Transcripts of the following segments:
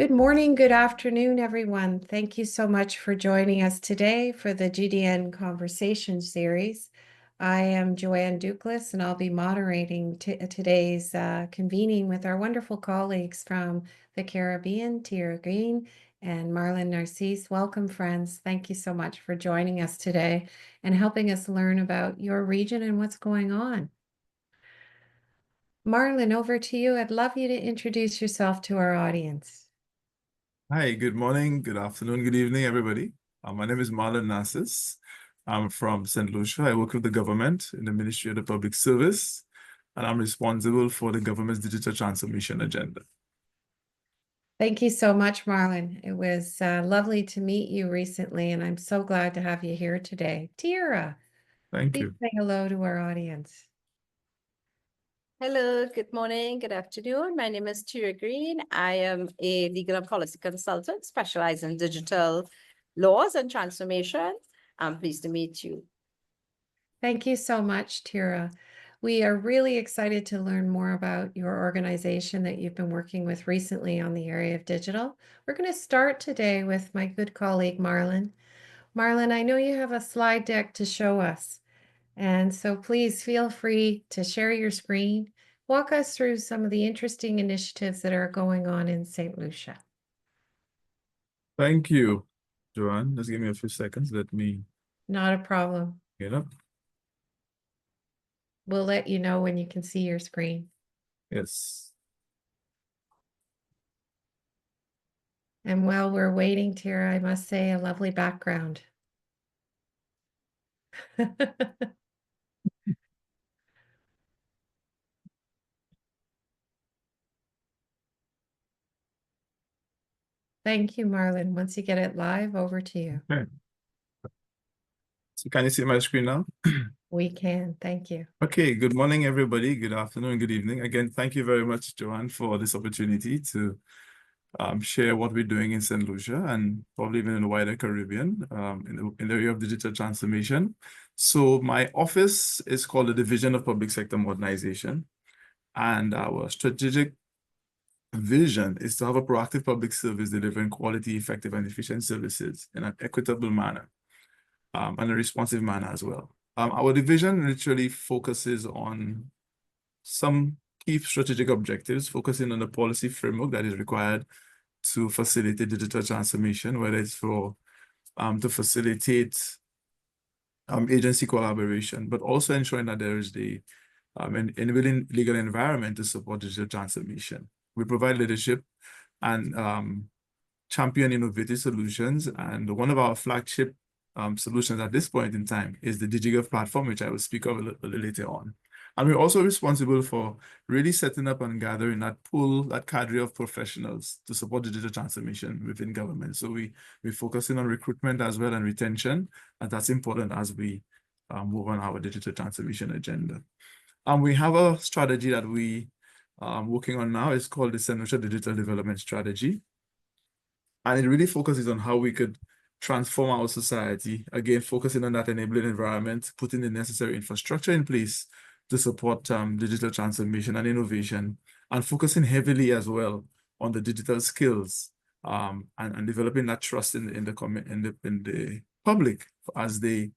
Good morning, good afternoon, everyone. Thank you so much for joining us today for the GDN Conversation Series. I am Joanne Duklas, and I'll be moderating today's convening with our wonderful colleagues from the Caribbean, Tira, Greene, and Marlon, Narcisse. Welcome, friends. Thank you so much for joining us today and helping us learn about your region and what's going on. Marlon, over to you. I'd love you to introduce yourself to our audience. Hi, good morning, good afternoon, good evening, everybody. My name is Marlon Narcisse. I'm from St. Lucia. I work with the government in the Ministry of the Public Service, and I'm responsible for the government's digital transformation agenda. Thank you so much, Marlon. It was lovely to meet you recently, and I'm so glad to have you here today. Tira, Thank please you. say hello to our audience. Hello, good morning, good afternoon. My name is Tira Greene. I am a legal and policy consultant specialized in digital laws and transformation. I'm pleased to meet you. Thank you so much, Tira. We are really excited to learn more about your organization that you've been working with recently on the area of digital. We're going to start today with my good colleague, Marlon. Marlon, I know you have a slide deck to show us. And so please feel free to share your screen. Walk us through some of the interesting initiatives that are going on in St. Lucia. Thank you, Joanne. Just give me a few seconds. Let me Not a problem. get up. We'll let you know when you can see your screen. Yes. And while we're waiting, Tira, I must say a lovely background. Thank you, Marlon. Once you get it live, over to you. Okay. So can you see my screen now? We can. Thank you. Okay, good morning, everybody. Good afternoon, good evening. Again, thank you very much, Joanne, for this opportunity to share what we're doing in St. Lucia and probably even in the wider Caribbean in the area of digital transformation. So my office is called the Division of Public Sector Modernization, and our strategic vision is to have a proactive public service delivering quality, effective, and efficient services in an equitable manner and a responsive manner as well. Our division literally focuses on some key strategic objectives, focusing on the policy framework that is required to facilitate digital transformation, whether it's for to facilitate agency collaboration, but also ensuring that there is the enabling legal environment to support digital transformation. We provide leadership and champion innovative solutions, and one of our flagship solutions at this point in time is the DigiGov platform, which I will speak of a little later on. And we're also responsible for really setting up and gathering that pool, that cadre of professionals to support digital transformation within government. So we're focusing on recruitment as well and retention, and that's important as we move on our digital transformation agenda. And we have a strategy that we are working on now. It's called the St. Lucia Digital Development Strategy. And it really focuses on how we could transform our society, again, focusing on that enabling environment, putting the necessary infrastructure in place to support digital transformation and innovation, and focusing heavily as well on the digital skills and developing that trust in the public as they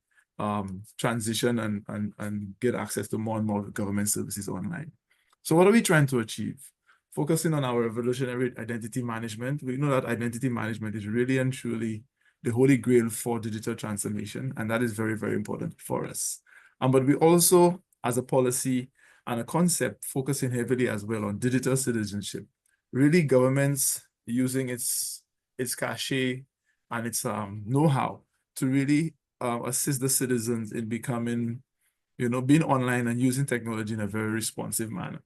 transition and get access to more and more government services online. So what are we trying to achieve? Focusing on our revolutionary identity management. We know that identity management is really and truly the holy grail for digital transformation, and that is very, very important for us. But we also, as a policy and a concept, focusing heavily as well on digital citizenship. Really, governments using its cachet and its know-how to really assist the citizens in becoming, being online and using technology in a very responsive manner.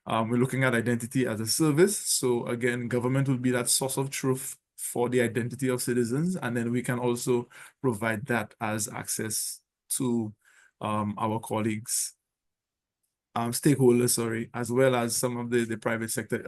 We're looking at identity as a service. So again, government will be that source of truth for the identity of citizens. And then we can also provide that as access to our colleagues, stakeholders, as well as some of the private sector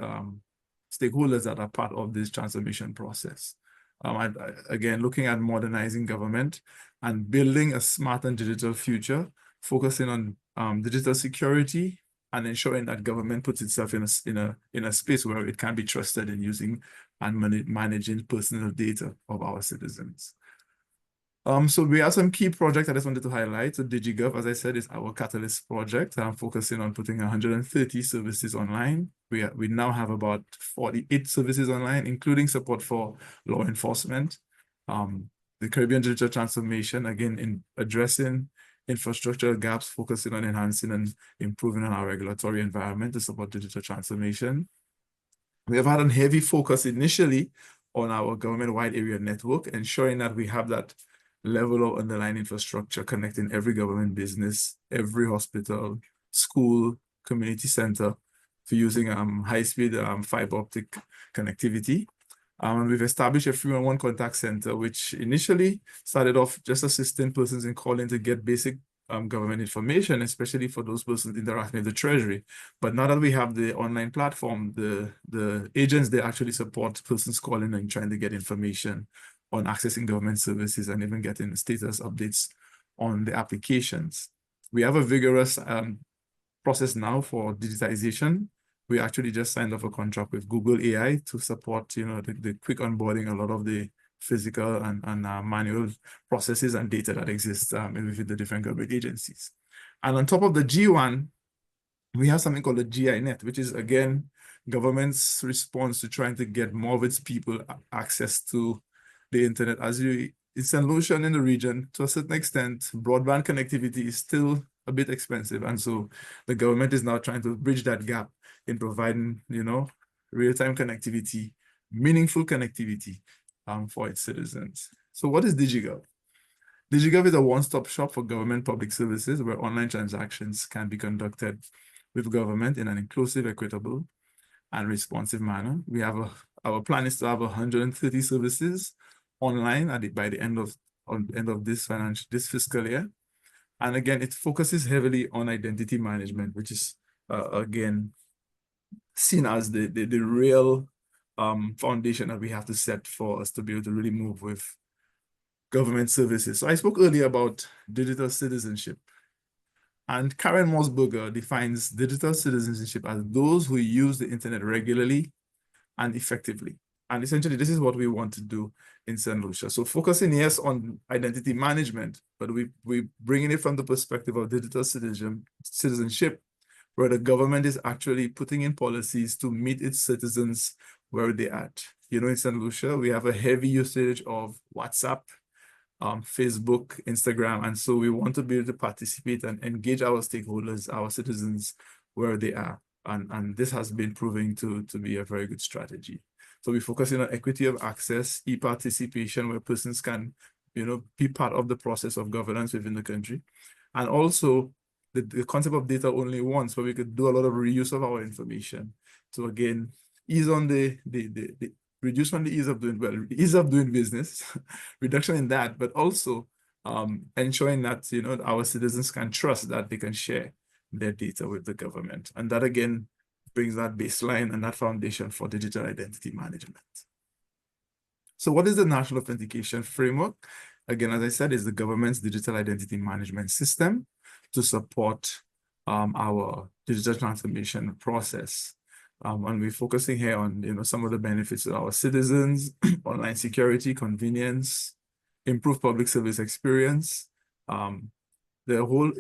stakeholders that are part of this transformation process. Again, looking at modernizing government and building a smart and digital future, focusing on digital security and ensuring that government puts itself in a space where it can be trusted in using and managing personal data of our citizens. So we have some key projects I just wanted to highlight. So DigiGov, as I said, is our catalyst project. I'm focusing on putting 130 services online. We now have about 48 services online, including support for law enforcement. The Caribbean digital transformation, again, in addressing infrastructural gaps, focusing on enhancing and improving on our regulatory environment to support digital transformation. We have had a heavy focus initially on our government-wide area network, ensuring that we have that level of underlying infrastructure connecting every government business, every hospital, school, community center for using high-speed fiber optic connectivity. And we've established a 311 contact center, which initially started off just assisting persons in calling to get basic government information, especially for those persons interacting with the Treasury. But now that we have the online platform, the agents, they actually support persons calling and trying to get information on accessing government services and even getting status updates on the applications. We have a vigorous process now for digitization. We actually just signed off a contract with Google AI to support, the quick onboarding a lot of the physical and manual processes and data that exists within the different government agencies. And on top of the G1, we have something called the GINet, which is, again, government's response to trying to get more of its people access to the internet. It's an illusion in the region, to a certain extent, broadband connectivity is still a bit expensive. And so the government is now trying to bridge that gap in providing, real-time connectivity, meaningful connectivity for its citizens. So what is DigiGov? DigiGov is a one-stop shop for government public services where online transactions can be conducted with government in an inclusive, equitable, and responsive manner. We have our plan is to have 130 services online by the end of this fiscal year. And again, it focuses heavily on identity management, which is again seen as the real foundation that we have to set for us to be able to really move with government services. So I spoke earlier about digital citizenship. And Karen Mosberger defines digital citizenship as those who use the internet regularly and effectively. And essentially, this is what we want to do in St. Lucia. So focusing, yes, on identity management, but we bringing it from the perspective of digital citizenship, where the government is actually putting in policies to meet its citizens where they're at. In St. Lucia, we have a heavy usage of WhatsApp, Facebook, Instagram. And so we want to be able to participate and engage our stakeholders, our citizens, where they are. And this has been proving to be a very good strategy. So we're focusing on equity of access, e-participation, where persons can, be part of the process of governance within the country. And also the concept of data only once, where we could do a lot of reuse of our information. So again, ease on reduce on the ease of doing business, reduction in that, but also ensuring that, our citizens can trust that they can share their data with the government. And that, again, brings that baseline and that foundation for digital identity management. So what is the National Authentication Framework? Again, as I said, is the government's digital identity management system to support our digital transformation process. And we're focusing here on, some of the benefits of our citizens, online security, convenience, improved public service experience. The whole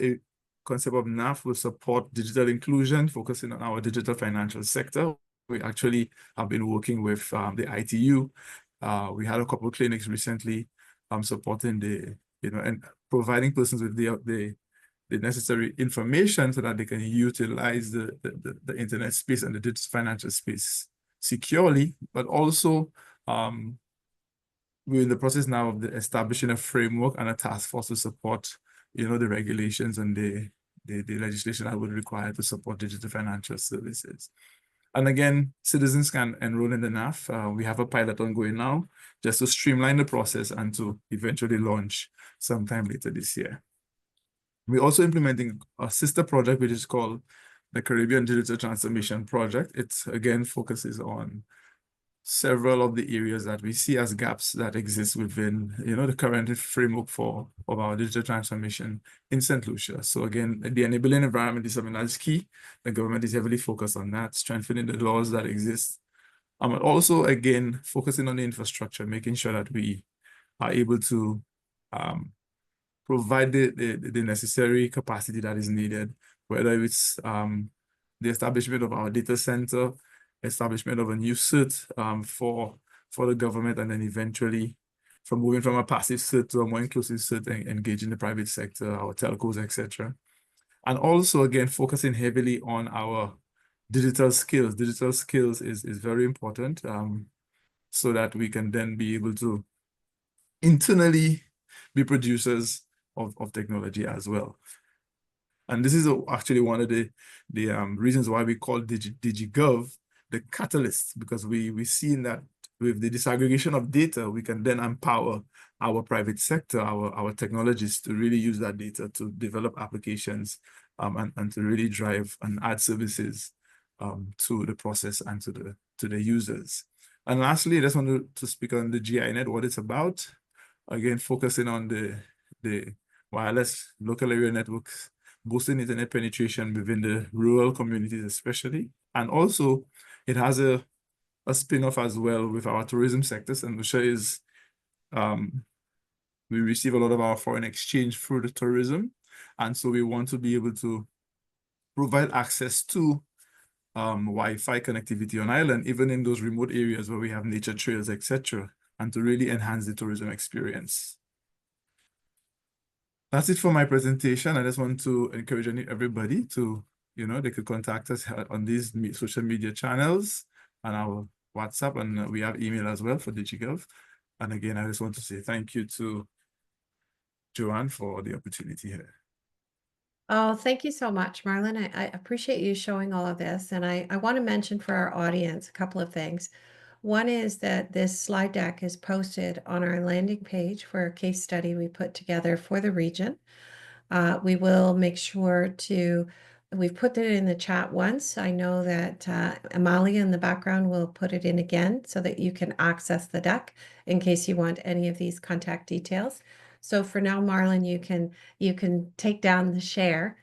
concept of NAF will support digital inclusion, focusing on our digital financial sector. We actually have been working with the ITU. We had a couple of clinics recently supporting and providing persons with the necessary information so that they can utilize the internet space and the digital financial space securely, but also we're in the process now of establishing a framework and a task force to support the regulations and the legislation that would require to support digital financial services. And again, citizens can enroll in the NAF. We have a pilot ongoing now just to streamline the process and to eventually launch sometime later this year. We're also implementing a sister project, which is called the Caribbean Digital Transformation Project. It, again, focuses on several of the areas that we see as gaps that exist within, the current framework of our digital transformation in St. Lucia. So again, the enabling environment is something that's key. The government is heavily focused on that, strengthening the laws that exist. And also, again, focusing on the infrastructure, making sure that we are able to provide the necessary capacity that is needed, whether it's the establishment of our data center, establishment of a new CERT for the government, and then eventually from moving from a passive CERT to a more inclusive CERT and engaging the private sector, our telcos, etc. And also, again, focusing heavily on our digital skills. Digital skills is very important so that we can then be able to internally be producers of technology as well. And this is actually one of the reasons why we call DigiGov the catalyst, because we see in that with the disaggregation of data, we can then empower our private sector, our technologists to really use that data to develop applications and to really drive and add services to the process and to the users. And lastly, I just want to speak on the GINet, what it's about. Again, focusing on the wireless local area networks, boosting internet penetration within the rural communities especially. And also, it has a spin-off as well with our tourism sectors. And Lucia is, we receive a lot of our foreign exchange through the tourism. And so we want to be able to provide access to Wi-Fi connectivity on island, even in those remote areas where we have nature trails, etc., and to really enhance the tourism experience. That's it for my presentation. I just want to encourage everybody to, they could contact us on these social media channels and our WhatsApp, and we have email as well for DigiGov. And again, I just want to say thank you to Joanne for the opportunity here. Oh, thank you so much, Marlon. I appreciate you showing all of this. And I want to mention for our audience a couple of things. One is that this slide deck is posted on our landing page for a case study we put together for the region. We will make sure we've put it in the chat once. I know that Amalia in the background will put it in again so that you can access the deck in case you want any of these contact details. So for now, Marlon, you can take down the share.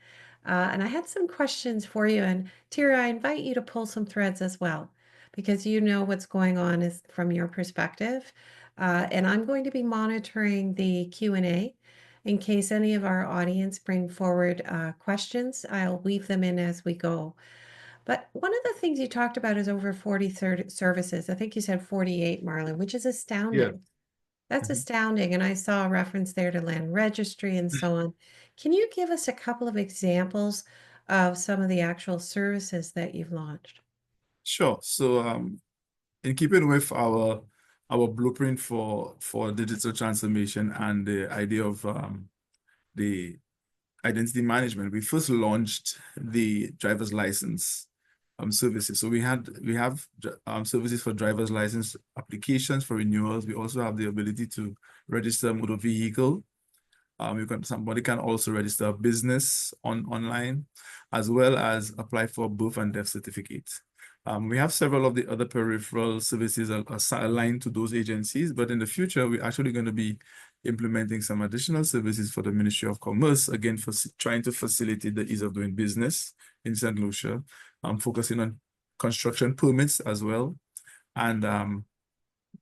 And I had some questions for you. And Tira, I invite you to pull some threads as well, because you know what's going on is from your perspective. And I'm going to be monitoring the Q&A in case any of our audience bring forward questions. I'll weave them in as we go. But one of the things you talked about is over 40 services. I think you said 48, Marlon, which is astounding. Yeah. That's astounding. And I saw a reference there to land registry and so on. Can you give us a couple of examples of some of the actual services that you've launched? Sure. So in keeping with our blueprint for digital transformation and the idea of the identity management, we first launched the driver's license services. So we have services for driver's license applications for renewals. We also have the ability to register a motor vehicle. Somebody can also register a business online, as well as apply for birth and death certificates. We have several of the other peripheral services aligned to those agencies, but in the future, we're actually going to be implementing some additional services for the Ministry of Commerce, again, for trying to facilitate the ease of doing business in St. Lucia, focusing on construction permits as well. And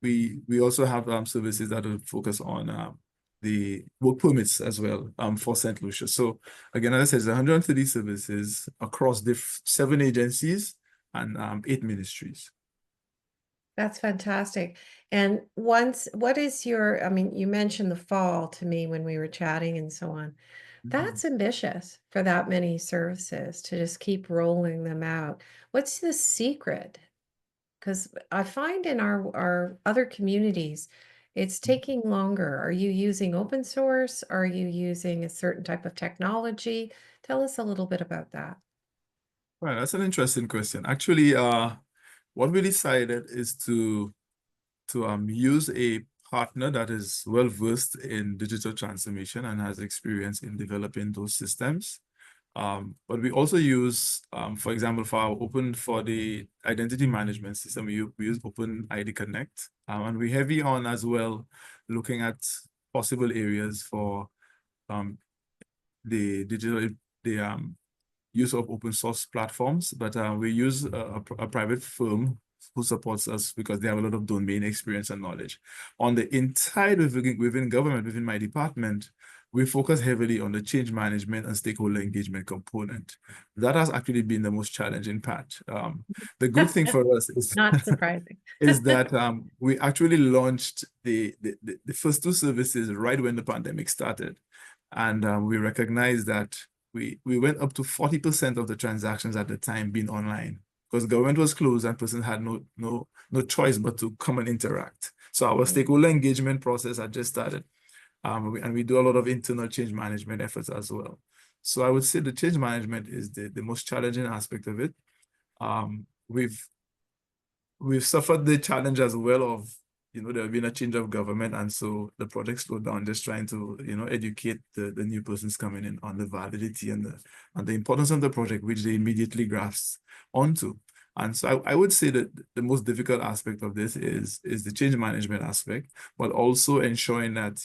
we also have services that will focus on the work permits as well for St. Lucia. So again, as I said, there's 130 services across the 7 agencies and 8 ministries. That's fantastic. And what is your, I mean, you mentioned the fall to me when we were chatting and so on. That's ambitious for that many services to just keep rolling them out. What's the secret? Because I find in our other communities, it's taking longer. Are you using open source? Are you using a certain type of technology? Tell us a little bit about that. Well, that's an interesting question. Actually, what we decided is to use a partner that is well versed in digital transformation and has experience in developing those systems. But we also use, for example, for the identity management system, we use Open ID Connect, and we're heavy on as well, looking at possible areas for the use of open source platforms. But we use a private firm who supports us because they have a lot of domain experience and knowledge. On the inside within government, within my department, we focus heavily on the change management and stakeholder engagement component. That has actually been the most challenging part. The good thing for us is Not surprising. is that we actually launched the first two services right when the pandemic started. And we recognized that we went up to 40% of the transactions at the time being online because government was closed and person had no choice but to come and interact. So our stakeholder engagement process had just started. And we do a lot of internal change management efforts as well. So I would say the change management is the most challenging aspect of it. We've suffered the challenge as well of, there have been a change of government, and so the project slowed down, just trying to, educate the new persons coming in on the validity and the importance of the project, which they immediately grasp onto. And so I would say that the most difficult aspect of this is the change management aspect, but also ensuring that,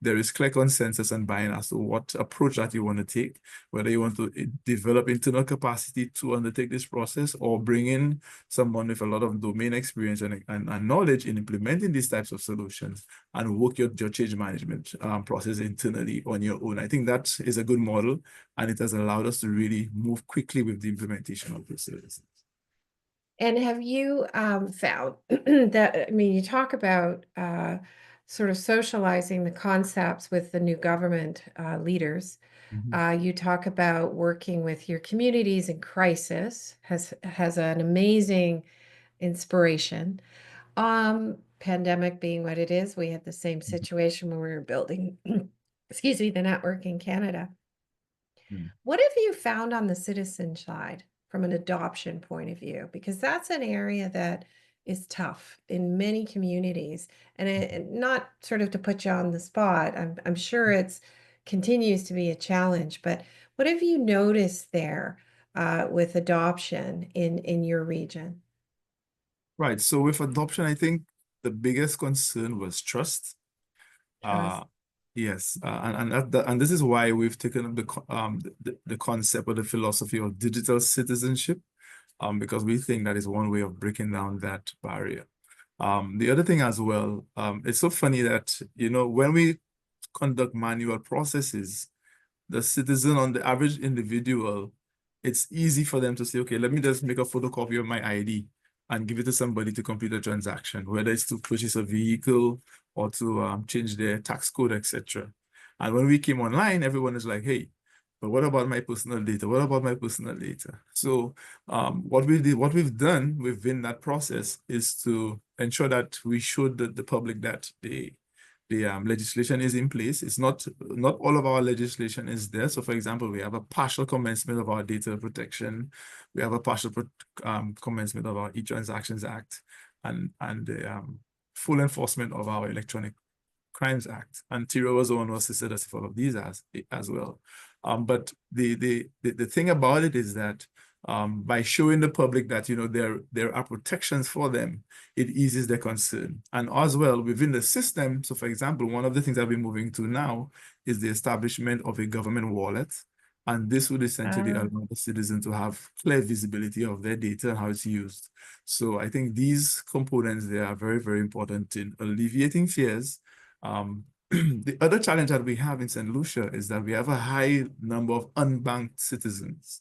there is clear consensus and buy-in as to what approach that you want to take, whether you want to develop internal capacity to undertake this process or bring in someone with a lot of domain experience and knowledge in implementing these types of solutions and work your change management process internally on your own. I think that is a good model, and it has allowed us to really move quickly with the implementation of the services. And have you found that, you talk about sort of socializing the concepts with the new government leaders. You talk about working with your communities in crisis, has an amazing inspiration. Pandemic being what it is, we had the same situation when we were building, excuse me, the network in Canada. What have you found on the citizen side from an adoption point of view? Because that's an area that is tough in many communities, and not sort of to put you on the spot. I'm sure it's continues to be a challenge, but what have you noticed there with adoption in your region? Right. So with adoption, I think the biggest concern was trust. Trust. Yes, and this is why we've taken up the concept or the philosophy of digital citizenship, because we think that is one way of breaking down that barrier. The other thing as well, it's so funny that, when we conduct manual processes, the citizen, on the average individual, it's easy for them to say, okay, let me just make a photocopy of my ID and give it to somebody to complete a transaction, whether it's to purchase a vehicle or to change their tax code, etc. And when we came online, everyone is like, hey, but what about my personal data? What about my personal data? So what we've done within that process is to ensure that we showed the public that the legislation is in place. It's not all of our legislation is there. So for example, we have a partial commencement of our data protection. We have a partial commencement of our E-Transactions Act and the full enforcement of our Electronic Crimes Act. And Tira was the one who assisted us with all of these as well. But the thing about it is that by showing the public that there are protections for them, it eases their concern. And as well within the system, so for example, one of the things that we're moving to now is the establishment of a government wallet. And this would essentially allow the citizen to have clear visibility of their data and how it's used. So I think these components, they are very, very important in alleviating fears. The other challenge that we have in St. Lucia is that we have a high number of unbanked citizens.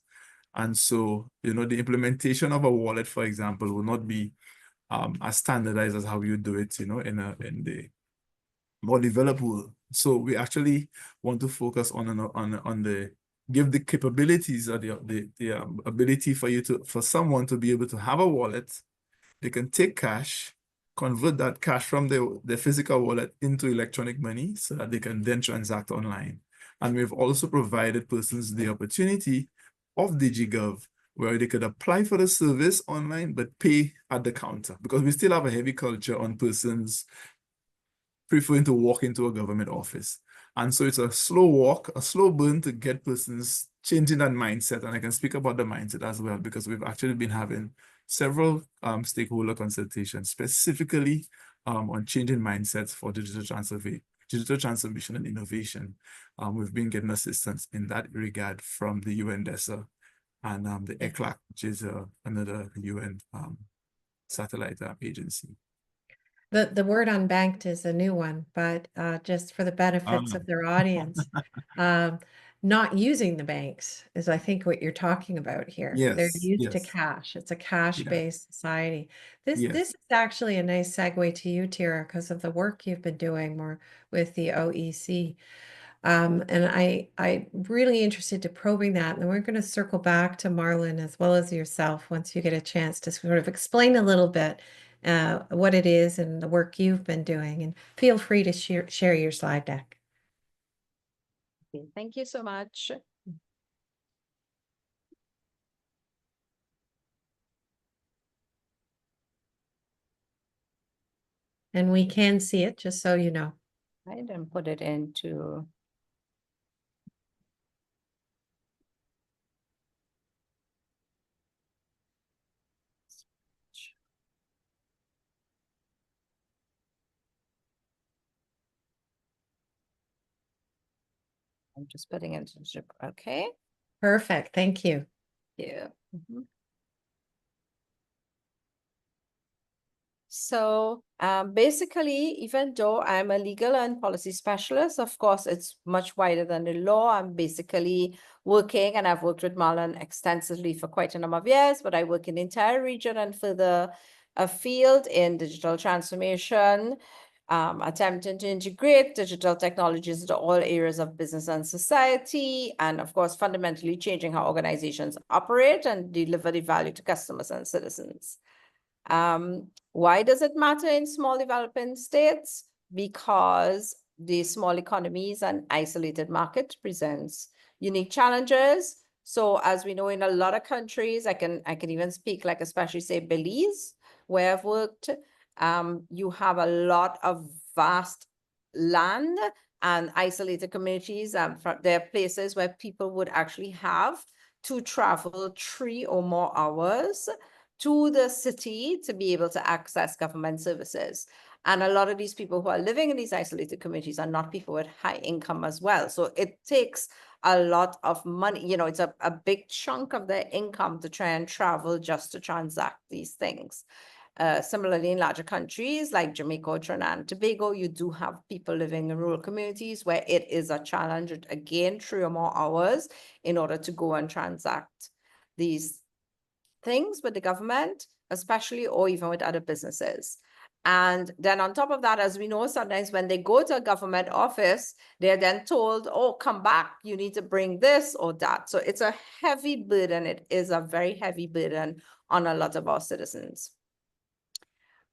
And so, the implementation of a wallet, for example, will not be as standardized as how you do it, in the more developed world. So we actually want to focus give the capabilities or the ability for someone to be able to have a wallet. They can take cash, convert that cash from their physical wallet into electronic money so that they can then transact online. And we've also provided persons the opportunity of DigiGov, where they could apply for the service online, but pay at the counter, because we still have a heavy culture on persons preferring to walk into a government office. And so it's a slow walk, a slow burn to get persons changing that mindset. And I can speak about the mindset as well, because we've actually been having several stakeholder consultations, specifically on changing mindsets for digital transformation and innovation. We've been getting assistance in that regard from the UN DESA and the ECLAC, which is another UN satellite agency. The word unbanked is a new one, but just for the benefits of their audience, not using the banks is, I think, what you're talking about here. They're Yes, used to yes, cash. It's a cash-based society. This yes. is actually a nice segue to you, Tira, because of the work you've been doing more with the OEC. And I'm really interested to probing that. And we're going to circle back to Marlon as well as yourself once you get a chance to sort of explain a little bit what it is and the work you've been doing. And feel free to share your slide deck. Okay, thank you so much. And we can see it, just so you know. Right, and put it into. I'm just putting it into, okay. Perfect. Thank you. Yeah. So basically, even though I'm a legal and policy specialist, of course, it's much wider than the law. I'm basically working, and I've worked with Marlon extensively for quite a number of years, but I work in the entire region and further afield in digital transformation, attempting to integrate digital technologies into all areas of business and society, and of course, fundamentally changing how organizations operate and deliver the value to customers and citizens. Why does it matter in small developing states? Because the small economies and isolated market presents unique challenges. So as we know, in a lot of countries, I can even speak like especially say Belize, where I've worked, you have a lot of vast land and isolated communities. There are places where people would actually have to travel 3 or more hours to the city to be able to access government services. And a lot of these people who are living in these isolated communities are not people with high income as well. So it takes a lot of money, you know, it's a big chunk of their income to try and travel just to transact these things. Similarly, in larger countries like Jamaica or Trinidad and Tobago, you do have people living in rural communities where it is a challenge, again, 3 or more hours in order to go and transact these things with the government, especially, or even with other businesses. And then on top of that, as we know, sometimes when they go to a government office, they're then told, oh, come back, you need to bring this or that. So it's a heavy burden. It is a very heavy burden on a lot of our citizens.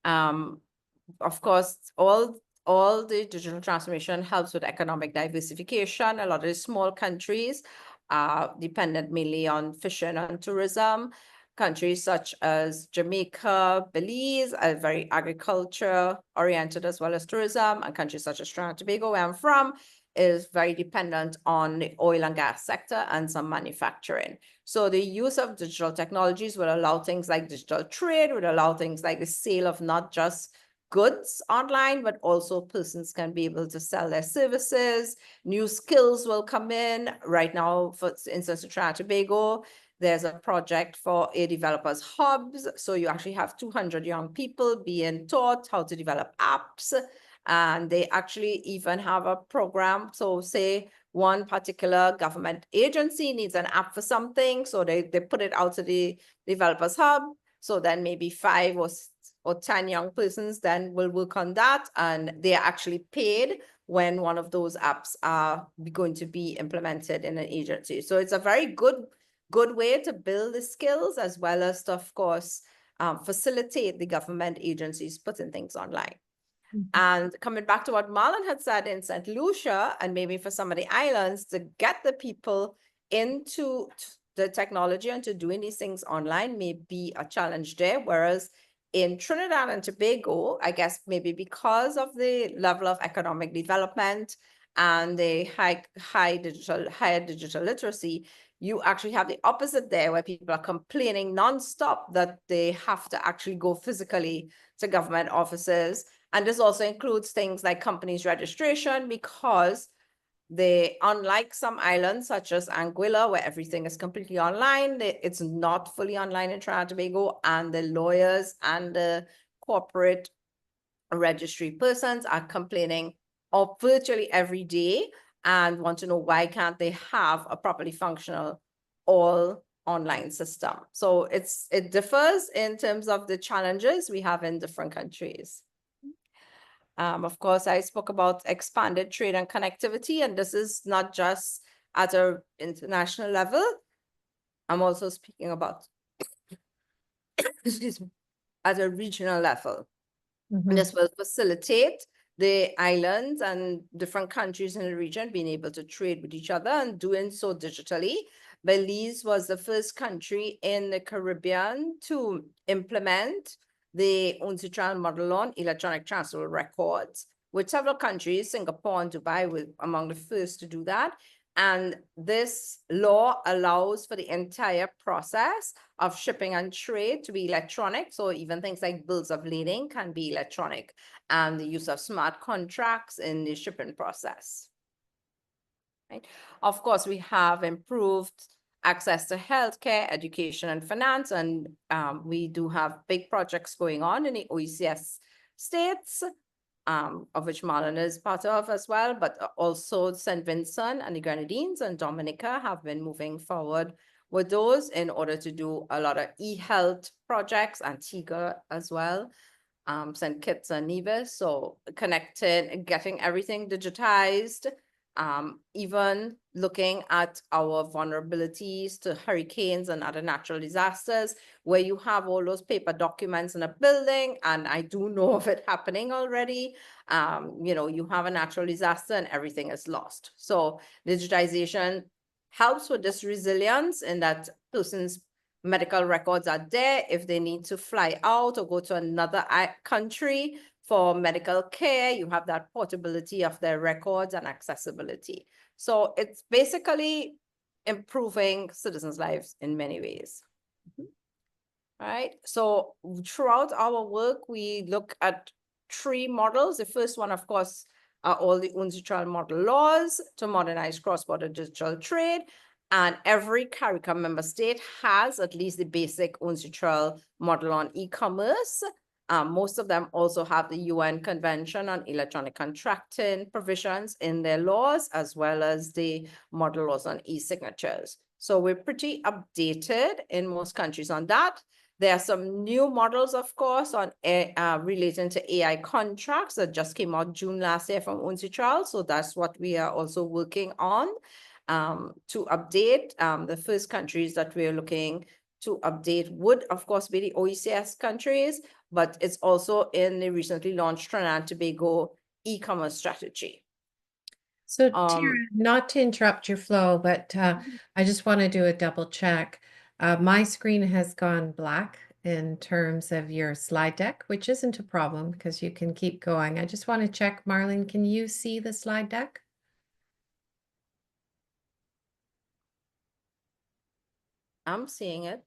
Of course, all the digital transformation helps with economic diversification. A lot of the small countries are dependent mainly on fishing and tourism. Countries such as Jamaica, Belize are very agriculture oriented as well as tourism, and countries such as Trinidad and Tobago, where I'm from, is very dependent on the oil and gas sector and some manufacturing. So the use of digital technologies will allow things like digital trade, would allow things like the sale of not just goods online, but also persons can be able to sell their services. New skills will come in. Right now, for instance, in Trinidad and Tobago, there's a project for a developers hubs. So you actually have 200 young people being taught how to develop apps. And they actually even have a program. So say one particular government agency needs an app for something. So they put it out to the developers hub. So then maybe 5 or 10 young persons then will work on that. And they are actually paid when one of those apps are going to be implemented in an agency. So it's a very good way to build the skills, as well as to, of course, facilitate the government agencies putting things online. And coming back to what Marlon had said in St. Lucia, and maybe for some of the islands, to get the people into the technology and to doing these things online may be a challenge there. Whereas in Trinidad and Tobago, I guess maybe because of the level of economic development and the higher digital literacy, you actually have the opposite there, where people are complaining nonstop that they have to actually go physically to government offices. And this also includes things like companies registration, because they, unlike some islands such as Anguilla, where everything is completely online, it's not fully online in Trinidad and Tobago, and the lawyers and the corporate registry persons are complaining of virtually every day and want to know why can't they have a properly functional all online system. So it differs in terms of the challenges we have in different countries. Of course, I spoke about expanded trade and connectivity, and this is not just at an international level. I'm also speaking about, excuse me, at a regional level. Mhm. This will facilitate the islands and different countries in the region being able to trade with each other, and doing so digitally. Belize was the first country in the Caribbean to implement the UNCITRAL model on electronic transfer records, with several countries, Singapore and Dubai, were among the first to do that. And this law allows for the entire process of shipping and trade to be electronic. So even things like bills of lading can be electronic, and the use of smart contracts in the shipping process. Right? Of course, we have improved access to healthcare, education, and finance, and we do have big projects going on in the OECS states, of which Marlon is part of as well, but also St. Vincent and the Grenadines and Dominica have been moving forward with those in order to do a lot of e-health projects, and Tira as well, St. Kitts and Nevis. So connecting, getting everything digitized, even looking at our vulnerabilities to hurricanes and other natural disasters, where you have all those paper documents in a building, and I do know of it happening already. You know, you have a natural disaster and everything is lost. So digitization helps with this resilience, in that person's medical records are there if they need to fly out or go to another country for medical care. You have that portability of their records and accessibility. So it's basically improving citizens' lives in many ways. All right. So throughout our work, we look at 3 models. The first one, of course, are all the UNCITRAL model laws to modernize cross-border digital trade. And every CARICOM member state has at least the basic UNCITRAL model on e-commerce. Most of them also have the UN Convention on Electronic Contracting provisions in their laws, as well as the model laws on e-signatures. So we're pretty updated in most countries on that. There are some new models, of course, on relating to AI contracts that just came out June last year from UNCITRAL. So that's what we are also working on to update. The first countries that we're looking to update would, of course, be the OECS countries, but it's also in the recently launched Trinidad and Tobago e-commerce strategy. So Tira, not to interrupt your flow, but I just want to do a double check. My screen has gone black in terms of your slide deck, which isn't a problem because you can keep going. I just want to check, Marlon, can you see the slide deck? I'm seeing it.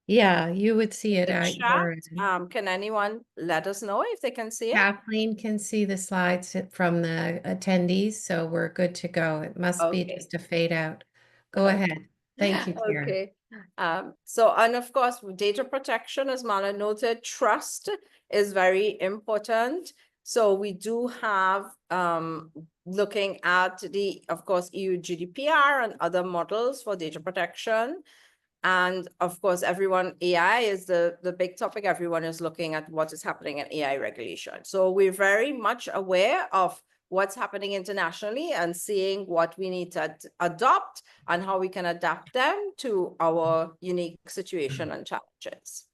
Yeah, you would see it. The chat, can anyone let us know if they can see it? Kathleen can see the slides from the attendees, so we're good to go. It must be Okay. just a fade out. Go ahead. Thank you, Tira. Okay. So, and of course, data protection, as Marlon noted, trust is very important. So we do have, looking at the, of course, EU GDPR and other models for data protection. And of course, AI is the big topic. Everyone is looking at what is happening in AI regulation. So we're very much aware of what's happening internationally and seeing what we need to adopt and how we can adapt them to our unique situation and challenges.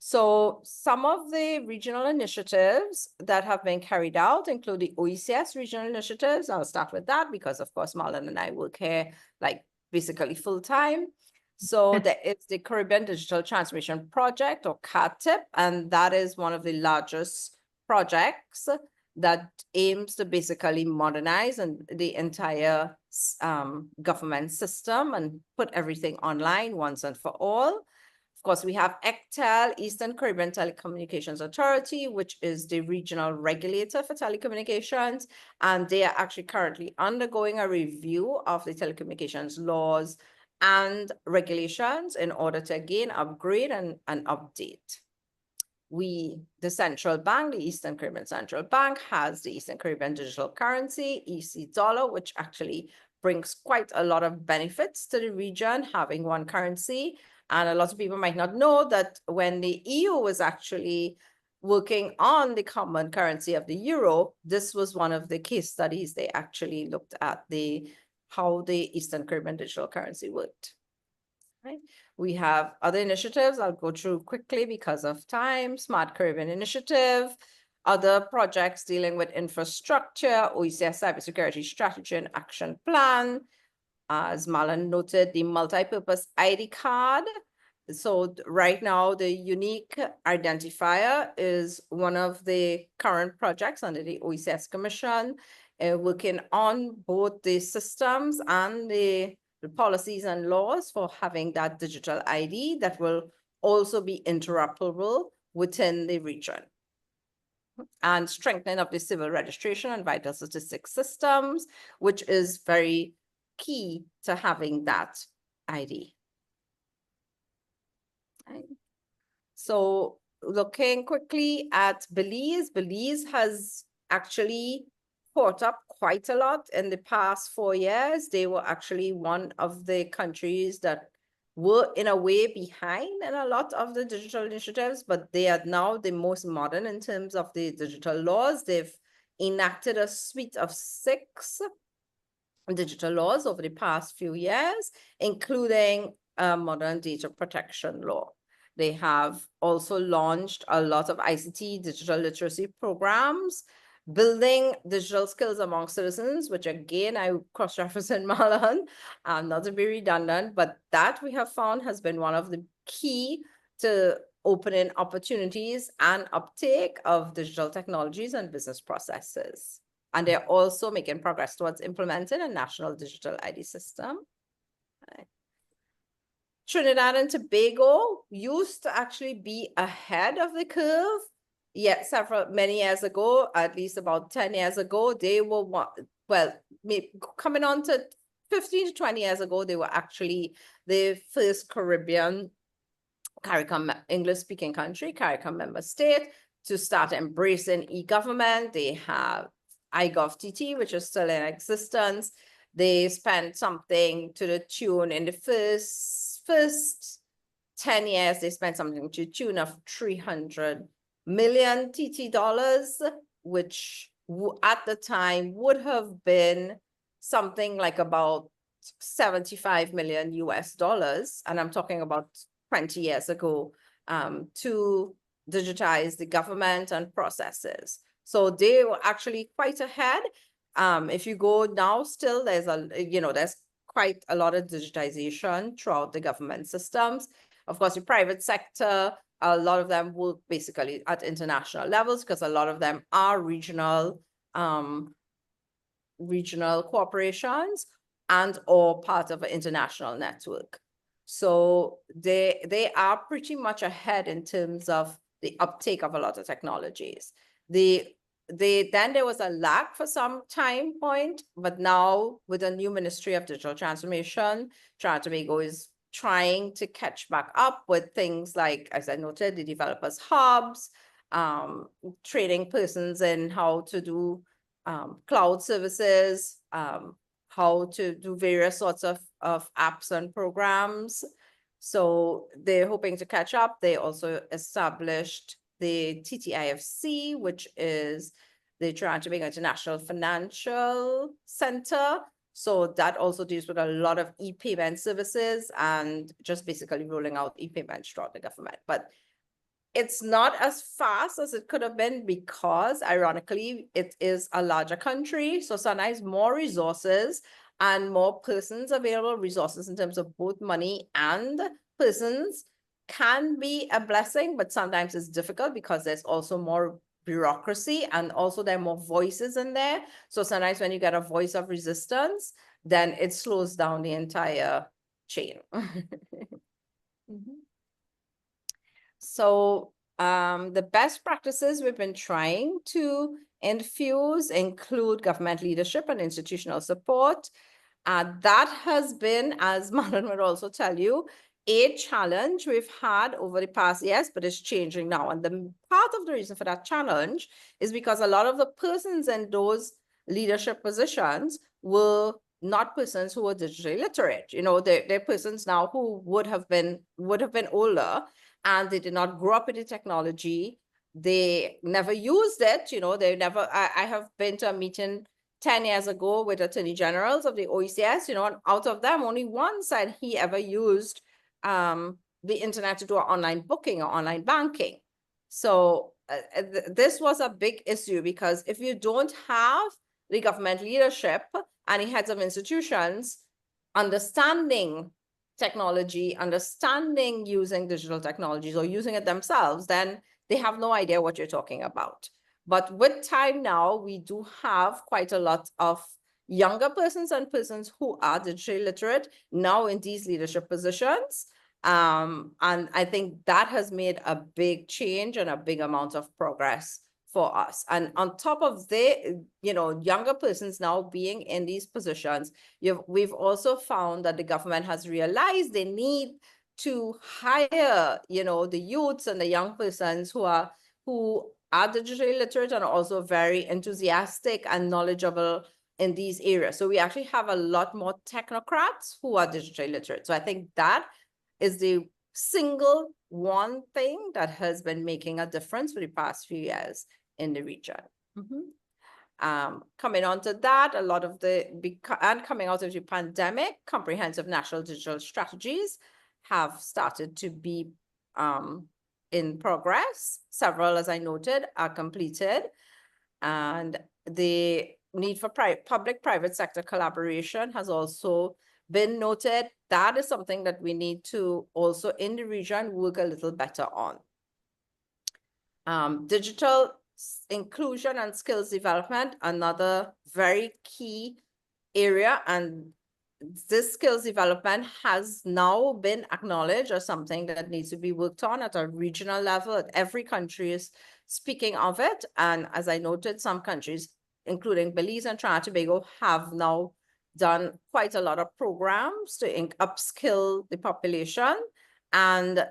So some of the regional initiatives that have been carried out include the OECS regional initiatives. I'll start with that because, of course, Marlon and I work here like basically full time. So it's the Caribbean Digital Transformation Project, or CARTIP, and that is one of the largest projects that aims to basically modernize and the entire government system and put everything online once and for all. Of course, we have ECTEL, Eastern Caribbean Telecommunications Authority, which is the regional regulator for telecommunications, and they are actually currently undergoing a review of the telecommunications laws and regulations in order to again upgrade and update. The central bank, the Eastern Caribbean Central Bank, has the Eastern Caribbean digital currency, EC dollar, which actually brings quite a lot of benefits to the region, having one currency. And a lot of people might not know that when the EU was actually working on the common currency of the euro, this was one of the case studies. They actually looked at how the Eastern Caribbean digital currency worked. Right. We have other initiatives I'll go through quickly because of time. Smart Caribbean Initiative, other projects dealing with infrastructure, OECS Cybersecurity Strategy and Action Plan. As Marlon noted, the multi-purpose ID card. So right now, the unique identifier is one of the current projects under the OECS Commission, working on both the systems and the policies and laws for having that digital ID that will also be interoperable within the region. And strengthening of the civil registration and vital statistics systems, which is very key to having that ID. Right. So looking quickly at Belize, Belize has actually caught up quite a lot in the past 4 years. They were actually one of the countries that were in a way behind in a lot of the digital initiatives, but they are now the most modern in terms of the digital laws. They've enacted a suite of 6 digital laws over the past few years, including a modern data protection law. They have also launched a lot of ICT digital literacy programs, building digital skills among citizens, which again, I cross-reference in Marlon, not to be redundant, but that we have found has been one of the key to opening opportunities and uptake of digital technologies and business processes. And they're also making progress towards implementing a national digital ID system. Right. Trinidad and Tobago used to actually be ahead of the curve. Yet many years ago, at least about 10 years ago, they were, well, coming on to 15 to 20 years ago, they were actually the first Caribbean CARICOM English-speaking country, CARICOM member state, to start embracing e-government. They have iGovTT, which is still in existence. They spent something to the tune in the first 10 years, they spent something to the tune of 300 million TT dollars, which at the time would have been something like about 75 million US dollars. And I'm talking about 20 years ago, to digitize the government and processes. So they were actually quite ahead. If you go now, still there's there's quite a lot of digitization throughout the government systems. Of course, the private sector, a lot of them work basically at international levels because a lot of them are regional corporations and or part of an international network. So they are pretty much ahead in terms of the uptake of a lot of technologies. Then there was a lack for some time point, but now with a new Ministry of Digital Transformation, Trinidad and Tobago is trying to catch back up with things like, as I noted, the developers hubs, training persons in how to do cloud services, how to do various sorts of apps and programs. So they're hoping to catch up. They also established the TTIFC, which is the Trinidad and Tobago International Financial Center. So that also deals with a lot of e-payment services and just basically rolling out e-payments throughout the government. But it's not as fast as it could have been because, ironically, it is a larger country. So sometimes more resources and more persons available, resources in terms of both money and persons, can be a blessing, but sometimes it's difficult because there's also more bureaucracy, and also there are more voices in there. So sometimes when you get a voice of resistance, then it slows down the entire chain. So the best practices we've been trying to infuse include government leadership and institutional support. That has been, as Marlon would also tell you, a challenge we've had over the past years, but it's changing now. And the part of the reason for that challenge is because a lot of the persons in those leadership positions were not persons who were digitally literate. You know, they're persons now who would have been older, and they did not grow up with the technology. They never used it. You know, they never. I have been to a meeting 10 years ago with attorney generals of the OECS, you know, and out of them, only one said he ever used the internet to do online booking or online banking. So this was a big issue, because if you don't have the government leadership and the heads of institutions understanding technology, understanding using digital technologies or using it themselves, then they have no idea what you're talking about. But with time now, we do have quite a lot of younger persons and persons who are digitally literate now in these leadership positions. And I think that has made a big change and a big amount of progress for us. And on top of the, you know, younger persons now being in these positions, we've also found that the government has realized they need to hire, you know, the youths and the young persons who are digitally literate and also very enthusiastic and knowledgeable in these areas. So we actually have a lot more technocrats who are digitally literate. So I think that is the single one thing that has been making a difference for the past few years in the region. Coming on to that, a lot of coming out of the pandemic, comprehensive national digital strategies have started to be in progress. Several, as I noted, are completed. And the need for public-private sector collaboration has also been noted. That is something that we need to also in the region work a little better on. Digital inclusion and skills development, another very key area, and this skills development has now been acknowledged as something that needs to be worked on at a regional level. Every country is speaking of it. And as I noted, some countries, including Belize and Trinidad and Tobago, have now done quite a lot of programs to upskill the population. And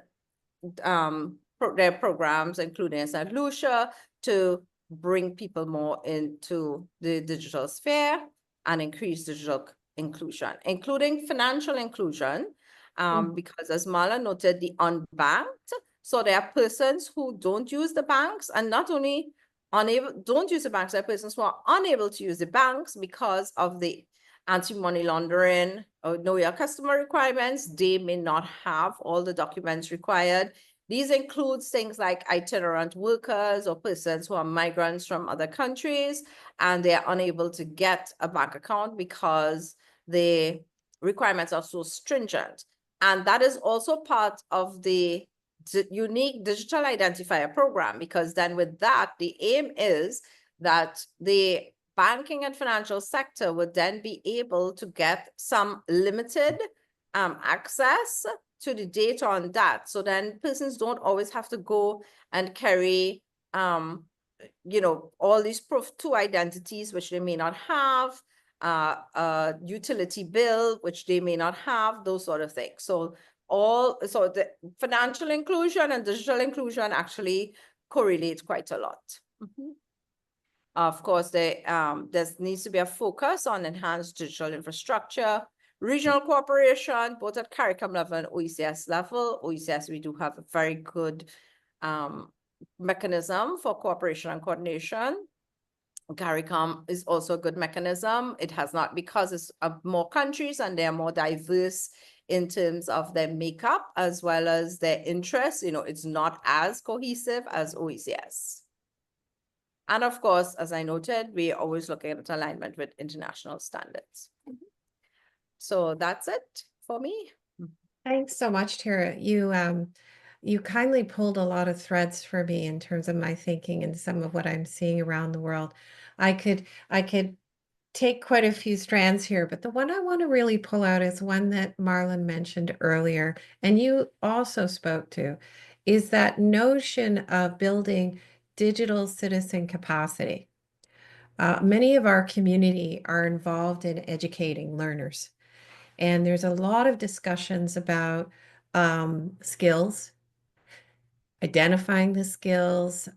their programs, including St. Lucia, to bring people more into the digital sphere and increase digital inclusion, including financial inclusion, because as Marlon noted, the unbanked. So there are persons who don't use the banks, and not only don't use the banks, there are persons who are unable to use the banks because of the anti-money laundering or know your customer requirements. They may not have all the documents required. These include things like itinerant workers or persons who are migrants from other countries, and they are unable to get a bank account because the requirements are so stringent. And that is also part of the unique digital identifier program, because then with that, the aim is that the banking and financial sector would then be able to get some limited access to the data on that. So then persons don't always have to go and carry, you know, all these proof to identities, which they may not have, a utility bill, which they may not have, those sort of things. So the financial inclusion and digital inclusion actually correlate quite a lot. Of course, there needs to be a focus on enhanced digital infrastructure, regional cooperation, both at CARICOM level and OECS level. OECS, we do have a very good mechanism for cooperation and coordination. CARICOM is also a good mechanism. It has not, because it's more countries and they're more diverse in terms of their makeup as well as their interests. You know, it's not as cohesive as OECS. And of course, as I noted, we're always looking at alignment with international standards. So that's it for me. Thanks so much, Tira. you kindly pulled a lot of threads for me in terms of my thinking and some of what I'm seeing around the world. I could take quite a few strands here, but the one I want to really pull out is one that Marlon mentioned earlier, and you also spoke to, is that notion of building digital citizen capacity. Many of our community are involved in educating learners, and there's a lot of discussions about skills, identifying the skills,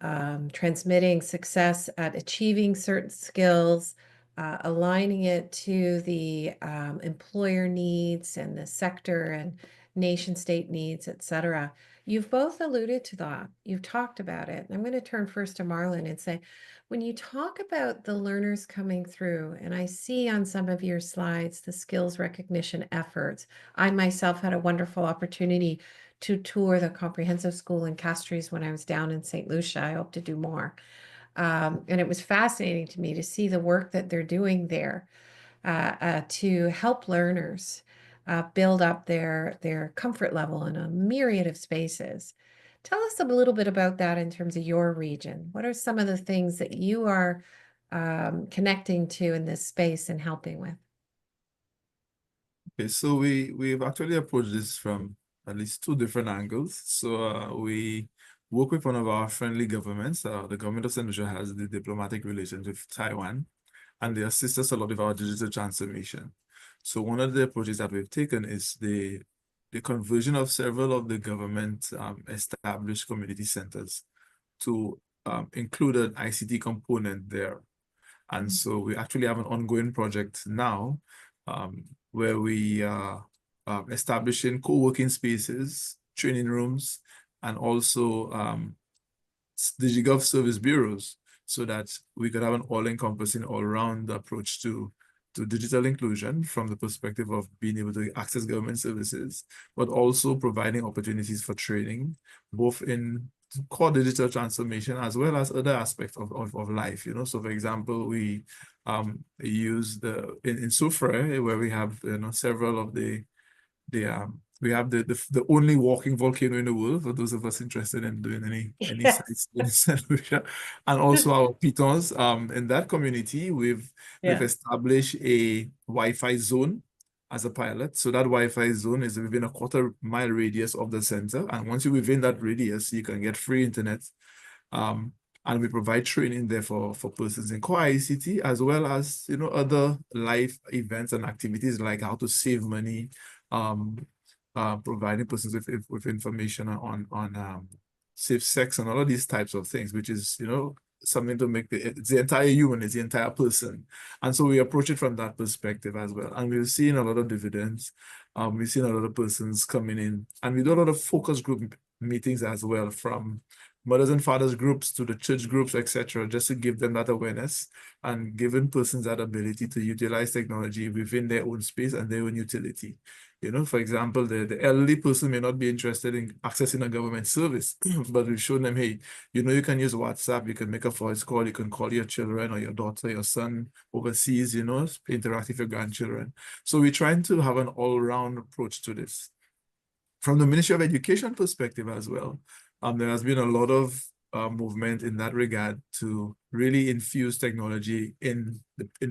transmitting success at achieving certain skills, aligning it to the employer needs and the sector and nation state needs, et cetera. You've both alluded to that. You've talked about it. I'm going to turn first to Marlon and say, when you talk about the learners coming through, and I see on some of your slides the skills recognition efforts, I myself had a wonderful opportunity to tour the comprehensive school in Castries when I was down in St. Lucia. I hope to do more. And it was fascinating to me to see the work that they're doing there to help learners build up their comfort level in a myriad of spaces. Tell us a little bit about that in terms of your region. What are some of the things that you are connecting to in this space and helping with? Okay, so we've actually approached this from at least two different angles. So we work with one of our friendly governments. The government of St. Lucia has the diplomatic relations with Taiwan, and they assist us a lot with our digital transformation. So one of the approaches that we've taken is the conversion of several of the government established community centers to include an ICT component there. And so we actually have an ongoing project now where we are establishing co-working spaces, training rooms, and also DigiGov service bureaus, so that we could have an all-encompassing, all-round approach to digital inclusion from the perspective of being able to access government services, but also providing opportunities for training, both in core digital transformation as well as other aspects of life. So for example, we use in Soufrière, where we have several of we have the only walking volcano in the world, for those of us interested in doing any sites in St. Lucia, and also our pitons. In that community, we've established a Wi-Fi zone as a pilot. So that Wi-Fi zone is within a quarter-mile radius of the center, and once you're within that radius, you can get free internet. And we provide training there for persons in core ICT, as well as other life events and activities like how to save money, providing persons with information on safe sex and all of these types of things, which is something to make the entire human, it's the entire person. And so we approach it from that perspective as well. And we've seen a lot of dividends. We've seen a lot of persons coming in, and we do a lot of focus group meetings as well, from mothers and fathers groups to the church groups, etc., just to give them that awareness and giving persons that ability to utilize technology within their own space and their own utility. For example, the elderly person may not be interested in accessing a government service, but we've shown them, hey, you can use WhatsApp, you can make a voice call, you can call your children or your daughter, your son overseas, interact with your grandchildren. So we're trying to have an all-round approach to this. From the Ministry of Education perspective as well, there has been a lot of movement in that regard to really infuse technology in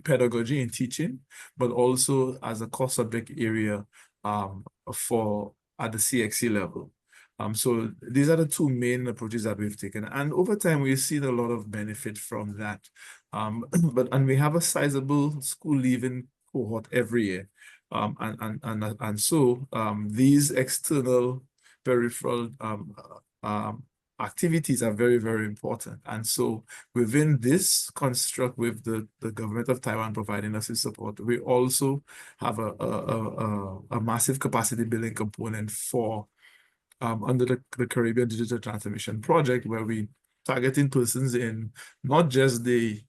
pedagogy, in teaching, but also as a core subject area at the CXC level. So these are the two main approaches that we've taken. And over time, we've seen a lot of benefit from that. And we have a sizable school leaving cohort every year. So these external peripheral activities are very, very important. And so within this construct, with the government of Taiwan providing us with support, we also have a massive capacity building component for under the Caribbean Digital Transformation Project, where we targeting persons in not just the